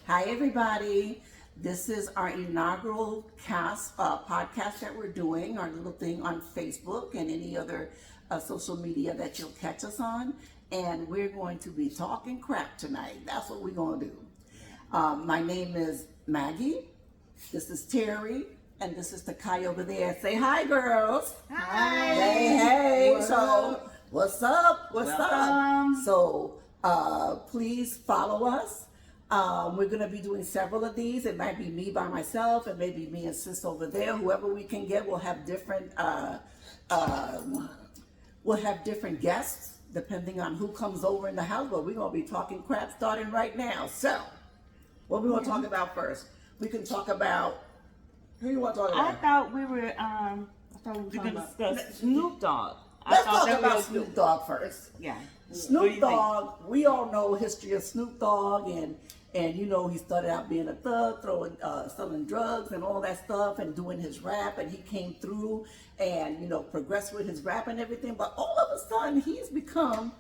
Hi, everybody. This is our inaugural podcast that we're doing, our little thing on Facebook and any other social media that you'll catch us on. And we're going to be talking crap tonight. That's what we're going to do. My name is Maggie. This is Terry. And this is Takai over there. Say hi, girls. Hi. Hey. What's So, up? what's up? What's Welcome. up? So, please follow us. We're going to be doing several of these. It might be me by myself, and maybe me and sis over there. Whoever we can get, we'll have different guests depending on who comes over in the house. But we're going to be talking crap starting right now. So, what we want to talk about first? We can talk about. Who you want to talk about? I thought we were going to discuss Snoop Dogg. Let's talk about Snoop Dogg first. Yeah. Snoop Dogg, we all know history of Snoop Dogg, and you know he started out being a thug, selling drugs and all that stuff, and doing his rap, and he came through and progressed with his rap and everything. But all of a sudden, he's become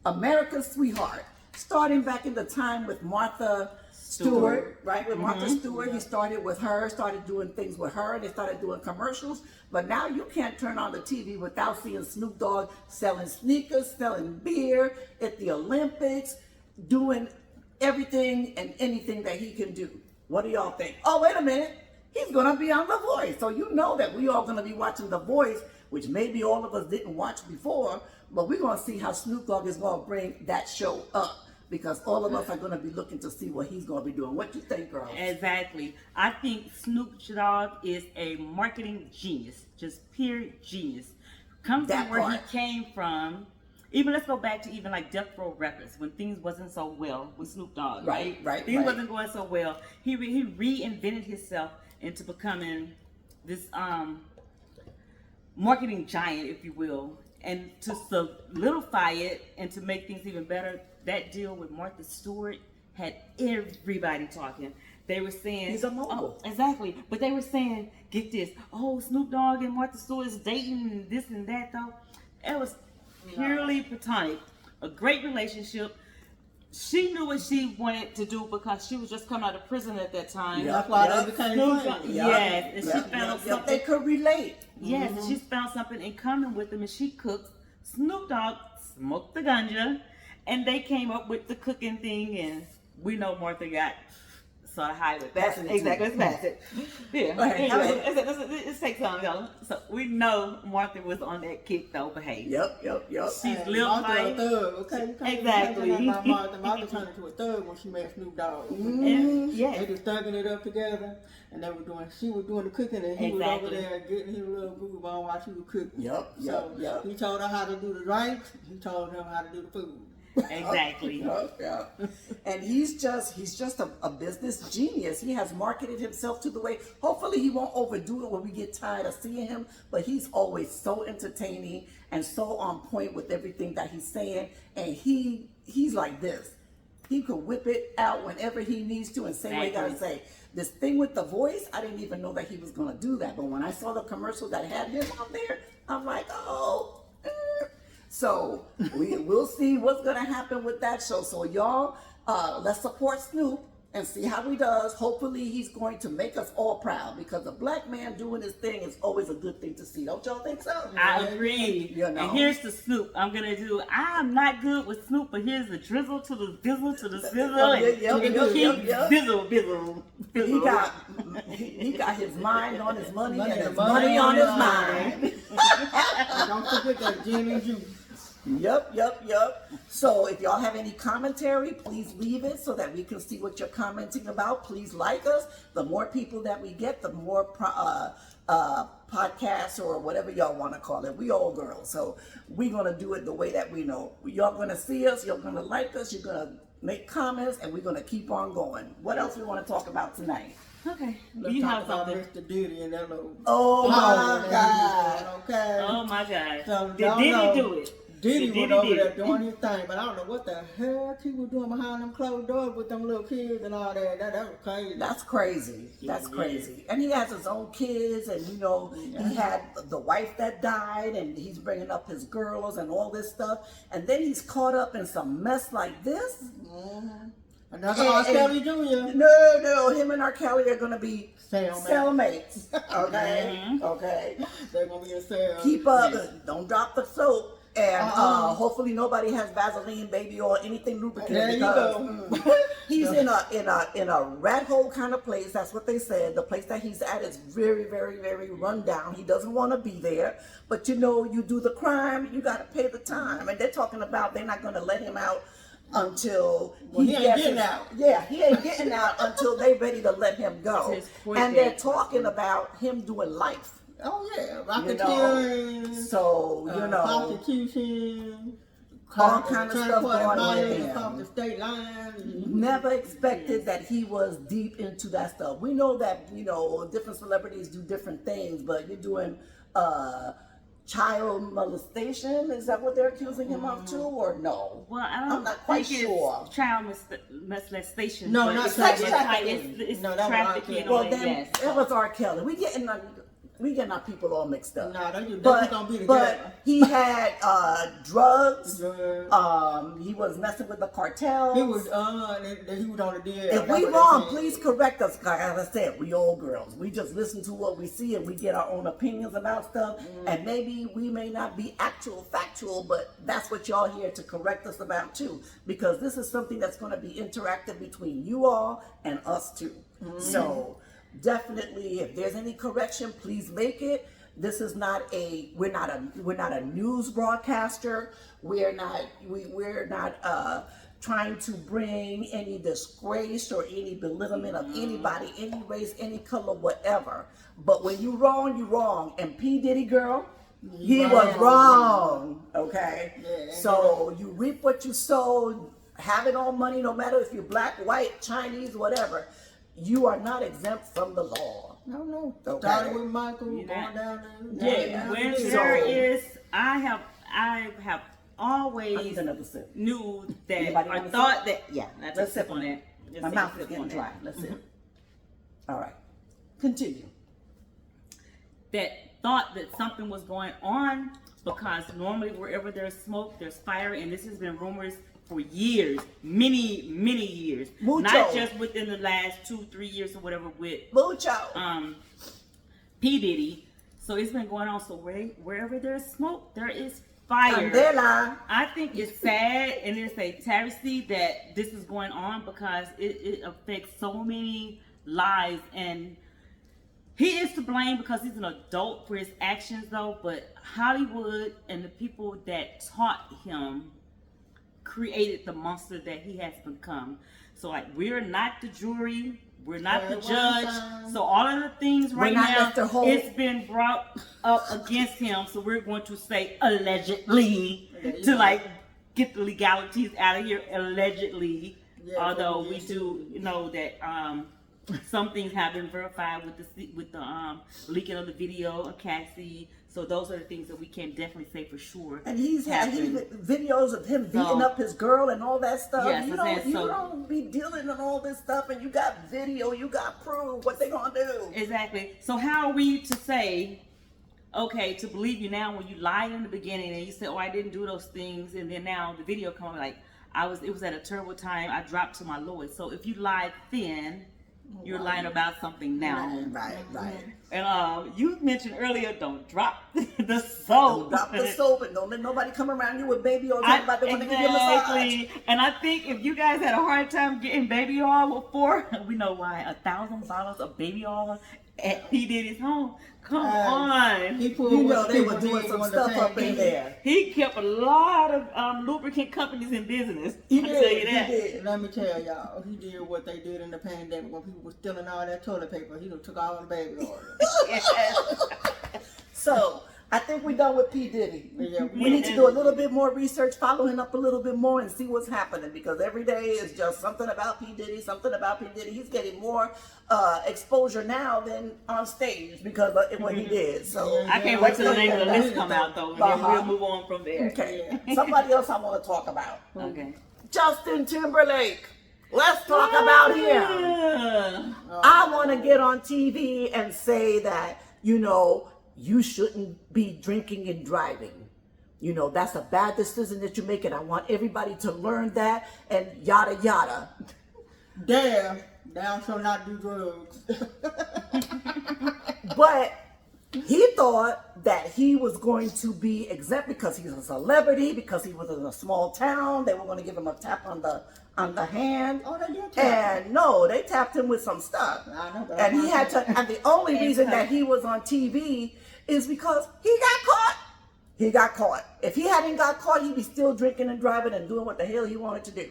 America's sweetheart. Starting back in the time with Martha Stewart, right? With Martha Stewart, he started with her, started doing things with her, and they started doing commercials. But now you can't turn on the TV without seeing Snoop Dogg selling sneakers, selling beer at the Olympics, doing everything and anything that he can do. What do y'all think? Oh, wait a minute. He's going to be on The Voice. So you know that we are going to be watching The Voice, which maybe all of us didn't watch before, but we're going to see how Snoop Dogg is going to bring that show up. Because all of us are going to be looking to see what he's going to be doing. What do you think, girls? Exactly. I think Snoop Dogg is a marketing genius, just pure genius. Come from where he came from. Even let's go back to even like Death Row Records when things wasn't so well with Snoop Dogg, right? Things wasn't going so well. He reinvented himself into becoming this marketing giant, if you will, and to solidify it and to make things even better. That deal with Martha Stewart had everybody talking. They were saying he's a mogul. Oh, exactly. But they were saying, get this, oh, Snoop Dogg and Martha Stewart is dating and this and that though. It was purely platonic. A great relationship. She knew what she wanted to do because she was just coming out of prison at that time. That's why they became friends. Yes, and she found something. They could relate. Yes, and she found something in common with them, and she cooked. Snoop Dogg smoked the ganja. And they came up with the cooking thing, and we know Martha got sort of high with that. Exactly, let's pass it. Yeah, let's take some, y'all. So we know Martha was on that kick, though. But hey, yep. She's lived life. Exactly. Martha turned into a thug when she met Snoop Dogg. Yeah, they was thugging it up together, and she was doing the cooking, and he was over there getting his little groove on while she was cooking. Yep. He told her how to do the drinks. He told him how to do the food. Exactly. Yeah. And he's just a business genius. He has marketed himself to the way. Hopefully he won't overdo it when we get tired of seeing him, but he's always so entertaining and so on point with everything that he's saying. And he's like this. He could whip it out whenever he needs to and say what he gotta say. This thing with The Voice, I didn't even know that he was gonna do that. But when I saw the commercial that had him on there, I'm like, oh. So we'll see what's going to happen with that show. So y'all, let's support Snoop and see how he does. Hopefully he's going to make us all proud because a black man doing his thing is always a good thing to see. Don't y'all think so? I agree. You know. And here's the Snoop. I'm not good with Snoop, but here's the drizzle to the bizzle to the sizzle. Bizzle. He got his mind on his money and his money on his mind. Don't forget that gin and juice. Yep. So if y'all have any commentary, please leave it so that we can see what you're commenting about. Please like us. The more people that we get, the more podcasts or whatever y'all want to call it. We all girls, so we're going to do it the way that we know. Y'all going to see us. You're going to like us. You're going to make comments, and we're going to keep on going. What else we want to talk about tonight? Okay. Let's talk about Mr. Diddy and that little. Oh my God. Okay. Oh my God. So Did Diddy do it? Diddy was over there doing his thing, but I don't know what the hell he was doing behind them closed doors with them little kids and all that. That was crazy. That's crazy. That's crazy. And he has his own kids, and he had the wife that died, and he's bringing up his girls and all this stuff. And then he's caught up in some mess like this. Another R. Kelly Jr. No, him and R. Kelly are gonna be Cellmates. cellmates. Okay, okay. They're gonna be a cell. Keep up. Don't drop the soap. And hopefully nobody has Vaseline, baby oil, anything lubricant. There you because, go. he's in a rat hole kind of place. That's what they said. The place that he's at is very, very, very run down. He doesn't want to be there. But you know, you do the crime, you got to pay the time. And they're talking about they're not going to let him out until he ain't getting out. Yeah, he ain't getting out until they ready to let him go. And they're talking about him doing life. Oh yeah, racketeering. So you know, prostitution, all kind of stuff going on with across the state line. Never expected that he was deep into that stuff. We know that, you know, different celebrities do different things, but you're doing child molestation. Is that what they're accusing him of too, or no? Well, I'm not quite sure. It's child molestation. No, but not it's sex trafficking. trafficking. It's No, that was R. trafficking. Kelly. Well, on then yes. it was R. Kelly. We getting our people all mixed up. Nah, they but gonna be together. but he had drugs. Drugs. He was messing with the cartel. He was on the deal. If we wrong, please correct us. As I said, we old girls. We just listen to what we see and we get our own opinions about stuff. And maybe we may not be factual, but that's what y'all here to correct us about too. Because this is something that's going to be interactive between you all and us too. So definitely, if there's any correction, please make it. This is not we're not a news broadcaster. We're not trying to bring any disgrace or any belittlement of anybody, any race, any color, whatever. But when you wrong, you wrong. And P. Diddy, girl, he was wrong. Okay? Yeah, so you reap what you sow. Having all money, no matter if you're black, white, Chinese, whatever, you are not exempt from the law. No. Okay. Started with Michael, going down there. Yeah, when there is, I have always I need another sip. knew that Anybody or want a thought sip? that Let's let's sip sip on that. My mouth is getting dry. Let's sip. All right. Continue. That thought that something was going on because normally wherever there's smoke, there's fire, and this has been rumors for years, many years. Mucho. Not just within the last 2-3 years or whatever with Mucho. P. Diddy. So it's been going on. So wherever there's smoke, there is fire. Candela. I think it's sad and it's a travesty that this is going on because it affects so many lives, and he is to blame because he's an adult for his actions though, but Hollywood and the people that taught him created the monster that he has become. So like, we're not the jury, we're not the judge. So all of the things right now, it's been brought up against him. So we're going to say allegedly to like get the legalities out of here. Allegedly, although we do know that some things have been verified with the leaking of the video of Cassie. So those are the things that we can definitely say for sure. And he's had videos of him beating up his girl and all that stuff. Yes, you don't be dealing with all this stuff, and you got video, you got proof. What they gonna do? Exactly. So how are we to say, okay, to believe you now when you lied in the beginning and you said, oh, I didn't do those things, and then now the video comes like it was at a terrible time. I dropped to my lowest. So if you lied then, you're lying about something now. Right. And you mentioned earlier, don't drop the soap. Don't drop the soap, and don't let nobody come around you with baby oil talking about they want to give you a massage. And I think if you guys had a hard time getting baby oil before, we know why. 1,000 bottles of baby oil at P. Diddy's home. Come on. He pulled they were doing some stuff up in there. He kept a lot of lubricant companies in business. He I'll tell you that. did. Let me tell y'all, he did what they did in the pandemic when people were stealing all that toilet paper. He done took all the baby oil. So I think we're done with P. Diddy. Yeah, we need to do a little bit more research, follow him up a little bit more, and see what's happening, because every day is just something about P. Diddy, something about P. Diddy. He's getting more exposure now than on stage because of what he did. So I can't wait till the name of the list come out though, and then we'll move on from there. Okay. Somebody else I want to talk about. Okay. Justin Timberlake. Let's talk about him. I want to get on TV and say that, you shouldn't be drinking and driving. That's a bad decision that you're making. I want everybody to learn that and yada, yada. There, thou shalt not do drugs. But he thought that he was going to be exempt because he's a celebrity, because he was in a small town. They were going to give him a tap on the hand. Oh, they did tap. And no, they tapped him with some stuff. I know, but And he had to, and the only reason that he was on TV is because he got caught. He got caught. If he hadn't got caught, he'd be still drinking and driving and doing what the hell he wanted to do.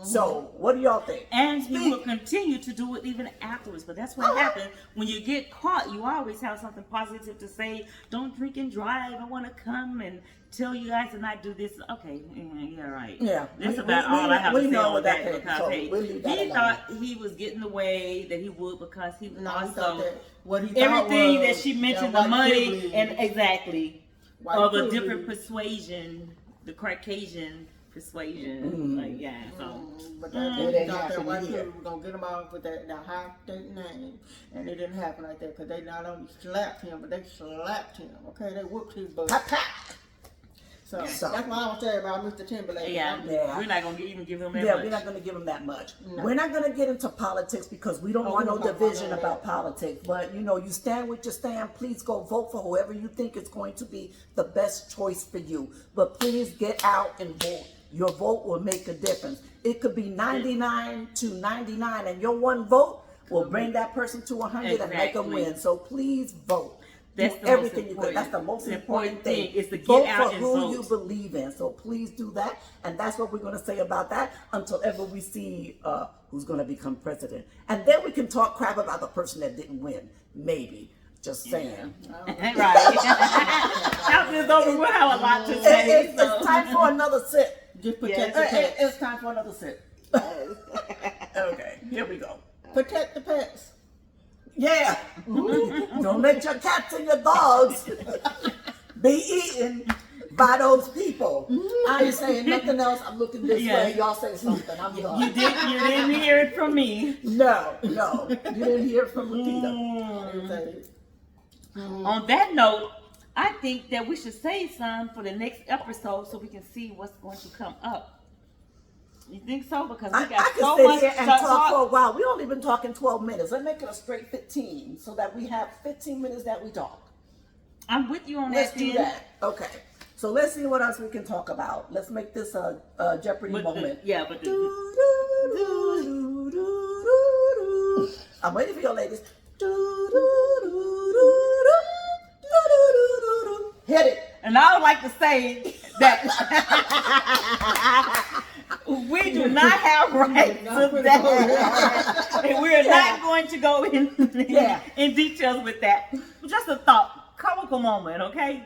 So, what do y'all think? And he will continue to do it even afterwards. But that's what happens when you get caught. You always have something positive to say. Don't drink and drive. I want to come and tell you guys to not do this. Okay, yeah, right. Yeah, That's about all I have to say on that. Because so hey, we'll leave that he alone. thought he was getting the way that he would because he was No, he thought also that what he thought everything was that she mentioned, that the white money privilege. and exactly White of a privilege. different persuasion, the Caucasian persuasion. Like, yeah, so. But It they ain't thought that happening white here. people were gonna get him off with that high state name, and it didn't happen like that because they not only slapped him, but they slapped him. Okay, they whooped his butt. Tap, tap. So, So- that's what I was saying about Mr. Timberlake. Yeah, Yeah. we're not gonna even give him that Yeah, much. we're not going to give him that much. No. We're not going to get into politics because we don't Oh, want we no don't want division none of about that. politics. But, you know, you stand with your stand. Please go vote for whoever you think is going to be the best choice for you. But please get out and vote. Your vote will make a difference. It could be 99 to 99, and your one vote will bring that person to 100 and make them Exactly. win. So please vote. That's Do the most everything you can. important- That's the most the important important thing. thing is to get vote out for and who vote. you believe in. So please do that. And that's what we're going to say about that until ever we see who's going to become president. And then we can talk crap about the person that didn't win. Maybe. Just saying. Right. After it's over, we'll have a lot to say. It's time for another sip. Just Yeah, protect the pets. It's time for another sip. Okay, here we go. Protect the pets. Yeah. Don't let your cats and your dogs be eaten by those people. I ain't saying nothing else. I'm looking this Yeah. way. Y'all say something. I'm You done. didn't hear it from me. No. You didn't hear from Lupita. On that note, I think that we should save some for the next episode so we can see what's going to come up. You think so? Because we I got can so sit much here and to talk for a while. We only been talking 12 minutes. Let's make it a straight 15 so that we have 15 minutes that we talk. I'm with you on Let's that. do then. that. Okay. So let's see what else we can talk about. Let's make this a Jeopardy But moment. I'm waiting for your ladies. Hit it. And I would like to say that we do not have rights to that. And we are not going to go in details with that. Just a thought, comical moment, okay?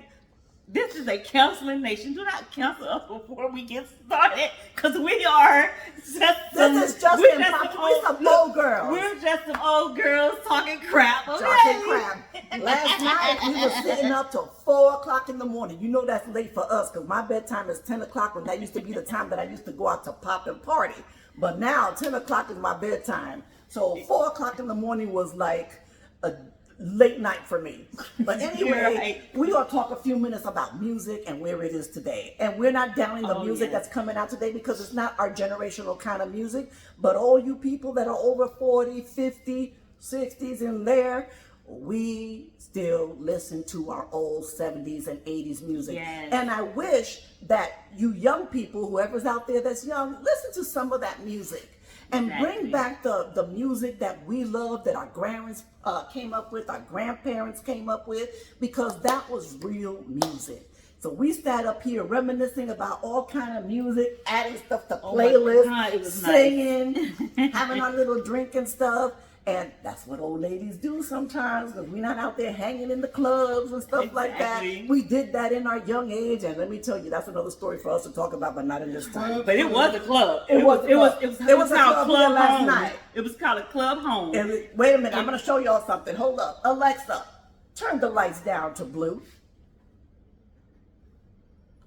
This is a counseling nation. Do not counsel us before we get started, because we are just some, This is just we're we're some old girls. We're just some old girls talking crap, okay? Talking crap. Last night we were sitting up till 4 o'clock in the morning. You know that's late for us because my bedtime is 10 o'clock when that used to be the time that I used to go out to pop and party. But now 10 o'clock is my bedtime. So 4 o'clock in the morning was like a late night for me. But anyway, Right. we're going to talk a few minutes about music and where it is today. And we're not downing the Oh, music yes. that's coming out today because it's not our generational kind of music. But all you people that are over 40, 50, 60s and there, we still listen to our old 70s and 80s music. Yes. And I wish that you young people, whoever's out there that's young, listen to some of that music. And bring Exactly. back the music that we love, that our grandparents came up with, our grandparents came up with, because that was real music. So we sat up here reminiscing about all kind of music, adding stuff to Oh my playlists, God, it was singing, having our little drink and stuff. And that's what old ladies do sometimes, because we're not out there hanging in the clubs and stuff like that. Exactly. We did that in our young age, and let me tell you, that's another story for us to talk about, but not in this time. But it was a club. It was a club. It was It was a called club Club here last Home. night. It was called a Club Home. And wait a minute, I'm going to show y'all something. Hold up. Alexa, turn the lights down to blue.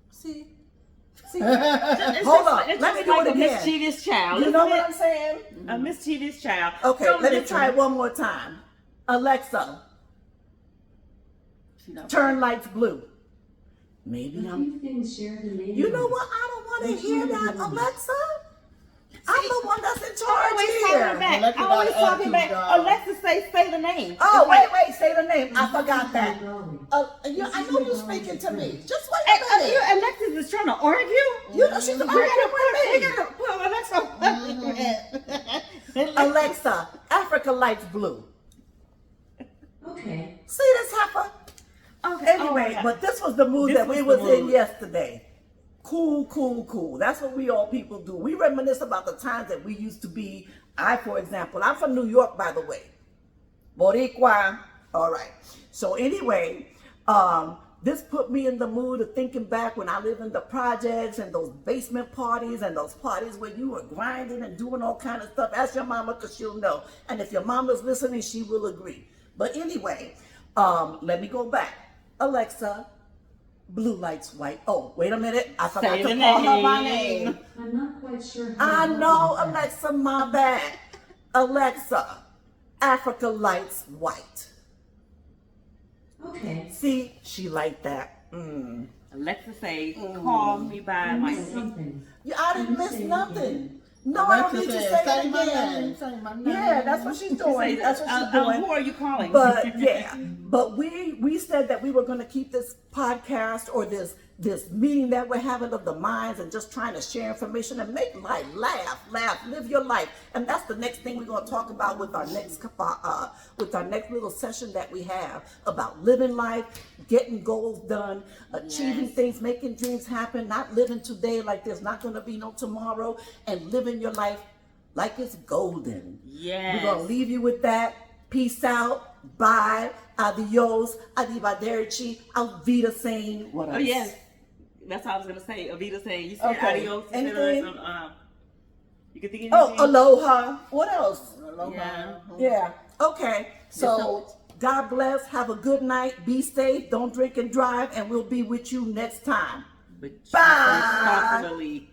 See? It's Hold just- on. it's Let me just do like it a again. mischievous child. You know isn't what it? I'm saying? A mischievous child. Okay, Don't let me listen. try it one more time. Alexa, turn lights blue. Maybe A I'm... few things shared in the You know what? I don't want to hear that, Alexa. I'm the one that's in charge Always here. talking back. Alexa Always got an talking back. attitude, dog. Alexa say the name. Oh, It's like, wait, say the name. I forgot that. I know you're speaking to me. Just wait Hey, a minute. Alexis is trying to argue. You know she's arguing with me. Alexa, Africa Lights Blue. Okay. See this heifer? Okay. Anyway, but this was the mood This that we was was the in mood. yesterday. Cool. That's what we all people do. We reminisce about the times that we used to be. For example, I'm from New York, by the way. Boricua. All right. So anyway, this put me in the mood of thinking back when I lived in the projects and those basement parties and those parties where you were grinding and doing all kind of stuff. Ask your mama because she'll know. And if your mama's listening, she will agree. But anyway, let me go back. Alexa, blue lights white. Oh, wait a minute. I forgot Say to the call her by name. name. I'm not quite sure. I know, Alexa, my bad. Alexa, Africa Lights White. Okay. See, she liked that. Alexa say, call me by I my missed something. I didn't miss nothing. No, I don't need to say say it my again. name, say my name. Yeah, that's what she's doing. That's what she's doing. Who are you calling? But yeah, but we said that we were going to keep this podcast or this meeting that we're having of the minds and just trying to share information and make life laugh, live your life. And that's the next thing we're going to talk about with our next little session that we have about living life, getting goals done, achieving things, making dreams happen, not living today like there's not going to be no tomorrow, and living your life like it's golden. Yes. We're going to leave you with that. Peace out. Bye. Adios. Arrivederci. Auf Wiedersehen. What else? Oh, yes. That's what I was going to say. Avita saying, you said Okay. adios. You said Anything? you can think of anything? Oh, aloha. What else? Yeah. Yeah. Okay. So, God bless. Have a good night. Be safe. Don't drink and drive. And we'll be with you next time. But Bye. responsibly.